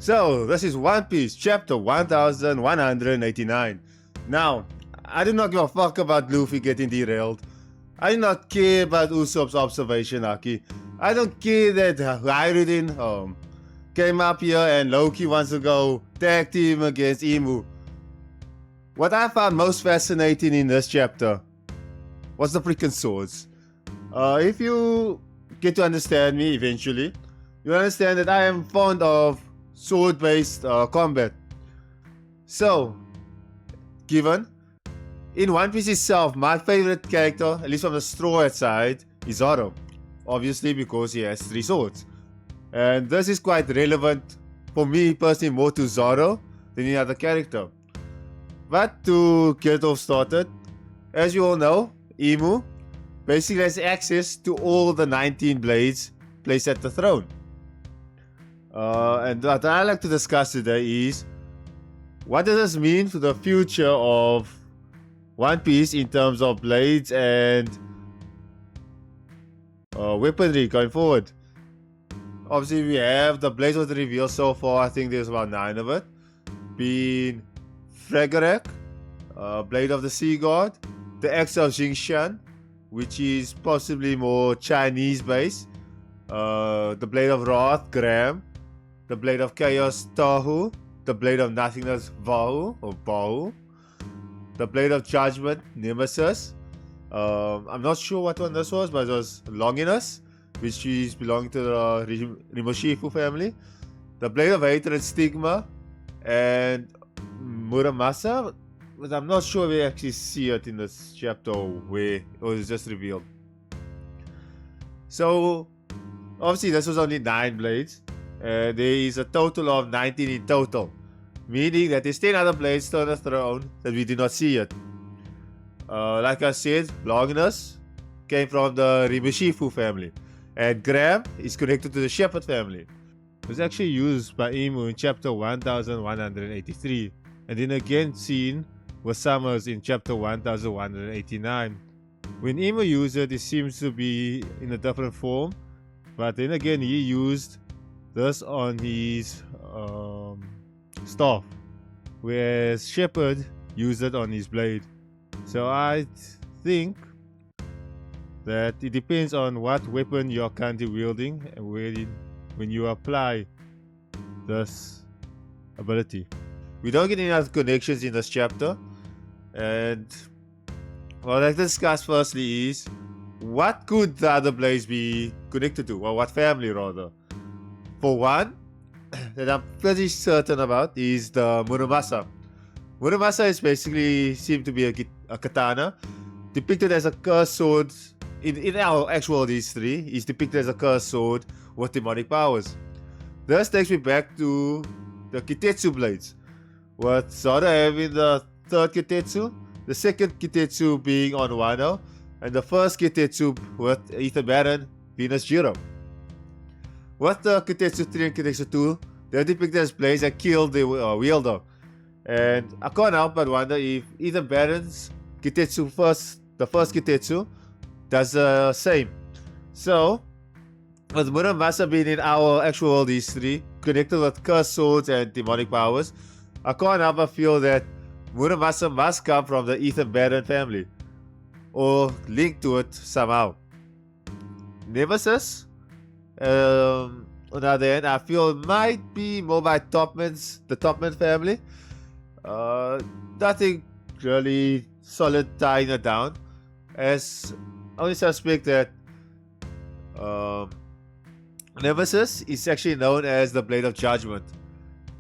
So, this is One Piece, chapter 1189. Now, I do not give a fuck about Luffy getting derailed. I do not care about Usopp's observation, Aki. I don't care that Hyrurin came up here and Loki wants to go tag team against Imu. What I found most fascinating in this chapter was the freaking swords. If you get to understand me eventually, you understand that I am fond of sword-based combat. So, given in One Piece itself, my favorite character, at least from the Straw Hat side, is Zoro. Obviously, because he has 3 swords. And this is quite relevant for me personally more to Zoro than any other character. But to get off started, as you all know, Imu basically has access to all the 19 blades placed at the throne. And what I like to discuss today is, what does this mean for the future of One Piece in terms of blades and weaponry going forward? Obviously, we have the blades was revealed so far. I think there's about 9 of it. Being Fragarak, Blade of the Sea God, the Axe of Jingshan, which is possibly more Chinese based, the Blade of Wrath, Graham, the Blade of Chaos, Tahu, the Blade of Nothingness, Vahu or Bahu, the Blade of Judgment, Nemesis. I'm not sure what one this was, but it was Longinus, which is belonging to the Rimoshifu family. The Blade of Hatred, Stigma, and Muramasa, but I'm not sure we actually see it in this chapter where it was just revealed. So, obviously this was only 9 blades. There is a total of 19 in total, meaning that there's 10 other blades still on the throne that we do not see yet. Like I said, Longinus came from the Rimoshifu family, and Graham is connected to the Shepherd family. It was actually used by Imu in chapter 1183, and then again seen with Summers in chapter 1189. When Imu used it, it seems to be in a different form, but then again he used this on his staff, whereas Shepherd used it on his blade. So I think that it depends on what weapon you are currently wielding and when you apply this ability. We don't get any other connections in this chapter, and what I'd like to discuss firstly is, what could the other blades be connected to, or what family rather? For one, that I'm pretty certain about is the Muramasa. Muramasa is basically seemed to be a katana, depicted as a cursed sword. In our actual history, is depicted as a cursed sword with demonic powers. This takes me back to the Kitetsu blades, with Zoro having the 3rd Kitetsu, the 2nd Kitetsu being on Wano, and the 1st Kitetsu with Ethan Baron, Venus Jiro. With the Kitetsu 3 and Kitetsu 2, they're depicted as blades that kill the wielder. And I can't help but wonder if Ethan Baron's Kitetsu the 1st Kitetsu, does the same. So, with Muramasa being in our actual world history, connected with cursed swords and demonic powers, I can't help but feel that Muramasa must come from the Ethan Baron family, or linked to it somehow. Nemesis, on the other hand, I feel it might be more by the Topman family. Nothing really solid tying it down, as only suspect that Nemesis is actually known as the Blade of Judgment,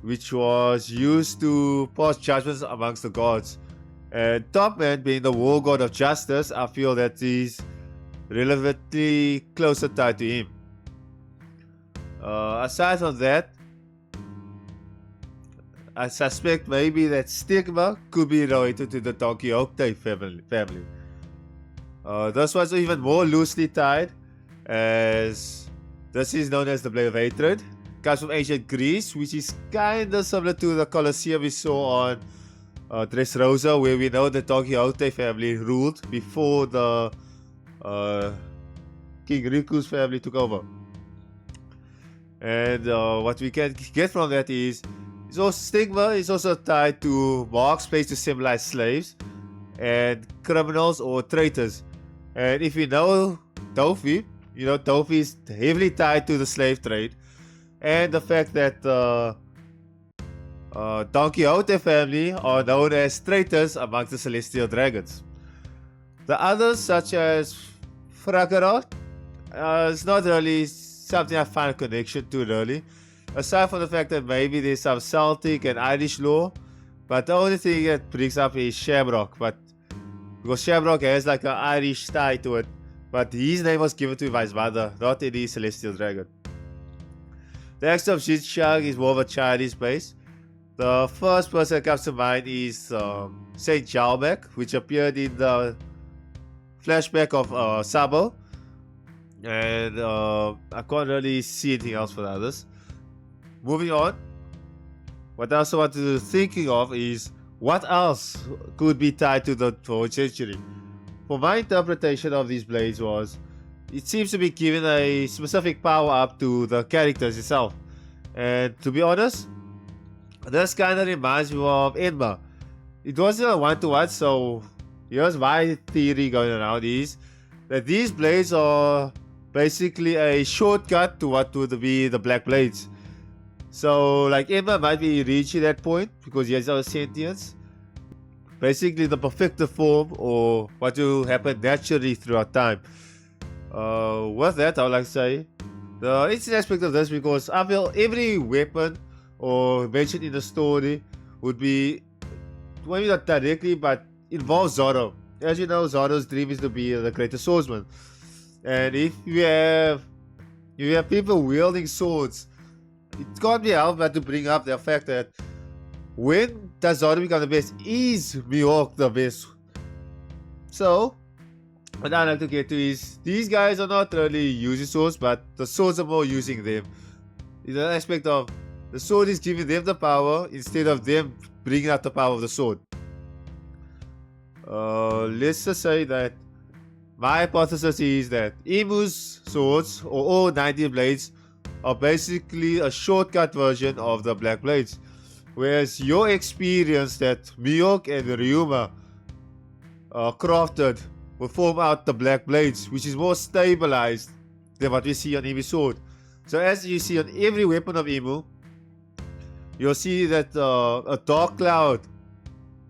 which was used to pass judgments amongst the gods. And Topman, being the war god of justice, I feel that he's relevantly closer tied to him. Aside from that, I suspect maybe that Stigma could be related to the Don Quixote family. This was even more loosely tied, as this is known as the Blade of Hatred. Comes from ancient Greece, which is kinda similar to the Colosseum we saw on Dressrosa, where we know the Don Quixote family ruled before the King Riku's family took over. And what we can get from that is, stigma is also tied to marks placed to symbolize slaves and criminals or traitors. And if you know Tofi, Tofi is heavily tied to the slave trade and the fact that Don Quixote family are known as traitors amongst the celestial dragons. The others, such as Fragarot, it's not really something I find a connection to really. Aside from the fact that maybe there's some Celtic and Irish lore, but the only thing that brings up is Shamrock. But because Shamrock has like an Irish tie to it, but his name was given to him by his mother, not any celestial dragon. The act of Xinjiang is more of a Chinese base. The first person that comes to mind is Saint Jalmek, which appeared in the flashback of Sabo. And I can't really see anything else for the others. Moving on, what I also want to thinking of is what else could be tied to the 12th century. For my interpretation of these blades was, it seems to be giving a specific power up to the characters itself. And to be honest, this kind of reminds me of Enma. It wasn't a one-to-one, so here's my theory going around is that these blades are basically a shortcut to what would be the Black Blades. So like Enma might be reaching that point because he has our sentience. Basically the perfected form or what will happen naturally throughout time. With that, I would like to say the interesting aspect of this because I feel every weapon or mentioned in the story would be maybe not directly but involves Zoro. As you know, Zoro's dream is to be the greatest swordsman. And if you have people wielding swords, it can't be helped but to bring up the fact that when does Zoro become the best? Is Mihawk the best? So, what I like to get to is these guys are not really using swords, but the swords are more using them. In the aspect of the sword is giving them the power instead of them bringing out the power of the sword. Let's just say that my hypothesis is that Imu's swords, or all 90 blades, are basically a shortcut version of the Black Blades. Whereas your experience that Mihawk and Ryuma crafted will form out the Black Blades, which is more stabilized than what we see on Imu's sword. So as you see on every weapon of Imu, you'll see that a dark cloud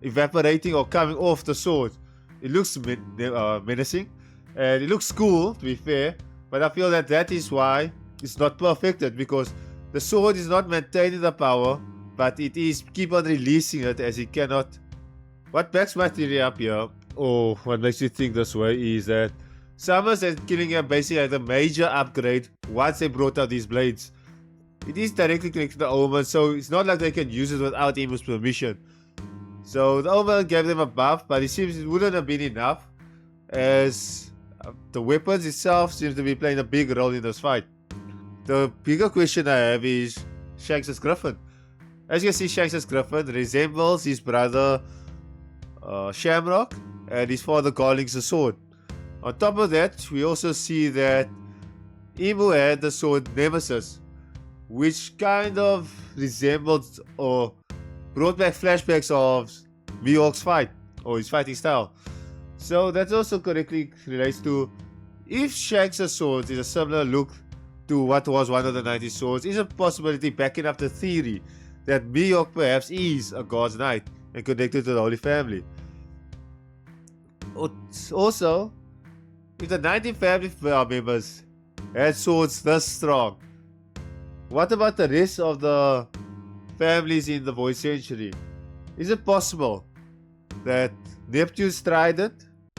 evaporating or coming off the sword. It looks menacing and it looks cool, to be fair, but I feel that is why it's not perfected, because the sword is not maintaining the power, but it is keep on releasing it as it cannot. What backs my theory up here, or what makes me think this way, is that Summers and Killingham basically had a major upgrade once they brought out these blades. It is directly connected to Omen, so it's not like they can use it without Imu's permission. So the Omen gave them a buff, but it seems it wouldn't have been enough, as the weapons itself seems to be playing a big role in this fight. The bigger question I have is Shanks' Griffin. As you can see, Shanks' Griffin resembles his brother Shamrock and his father Garling's sword. On top of that, we also see that Imu had the sword Nemesis, which kind of resembled or brought back flashbacks of Mihawk's fight or his fighting style. So that also correctly relates to if Shanks' sword is a similar look to what was one of the 90 swords, is a possibility backing up the theory that Mihawk perhaps is a God's Knight and connected to the Holy Family. Also, if the 90 family members had swords this strong, what about the rest of the families in the Void Century? Is it possible that Neptune's trident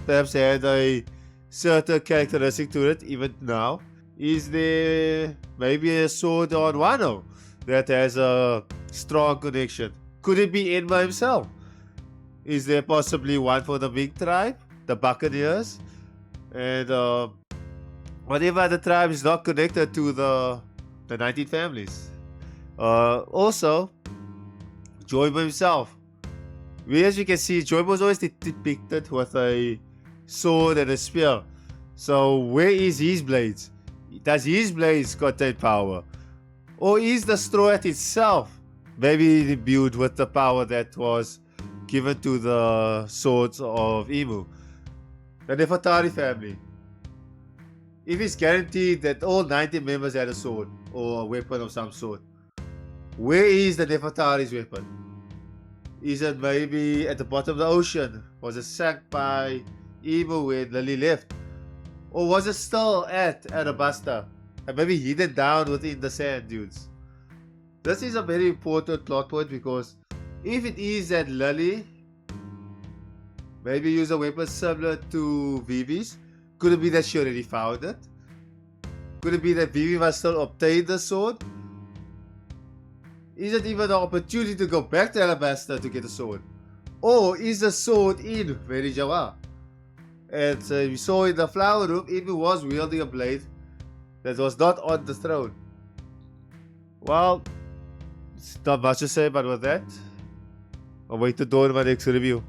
perhaps had a certain characteristic to it even now? Is there maybe a sword on Wano that has a strong connection? Could it be Enma himself? Is there possibly one for the big tribe, the Buccaneers? And whatever the tribe is not connected to the 19 families. Also, Joybo himself. As you can see, Joybo was always depicted with a sword and a spear. So where is his blades? Does his blades contain power? Or is the Straw Hat itself maybe imbued with the power that was given to the swords of Emu? The Nefertari family. If it's guaranteed that all 90 members had a sword or a weapon of some sort, where is the Nefertari's weapon? Is it maybe at the bottom of the ocean? Was it sank by Emu when Lily left? Or was it still at Arabasta and maybe hidden down within the sand dunes? This is a very important plot point because if it is that Lily maybe used a weapon similar to Vivi's, could it be that she already found it? Could it be that Vivi must still obtain the sword? Is it even an opportunity to go back to Alabasta to get a sword? Or is the sword in Mary Jawa? And we saw in the flower room, Emu was wielding a blade that was not on the throne. Well, it's not much to say, but with that, I'll wait to do my next review.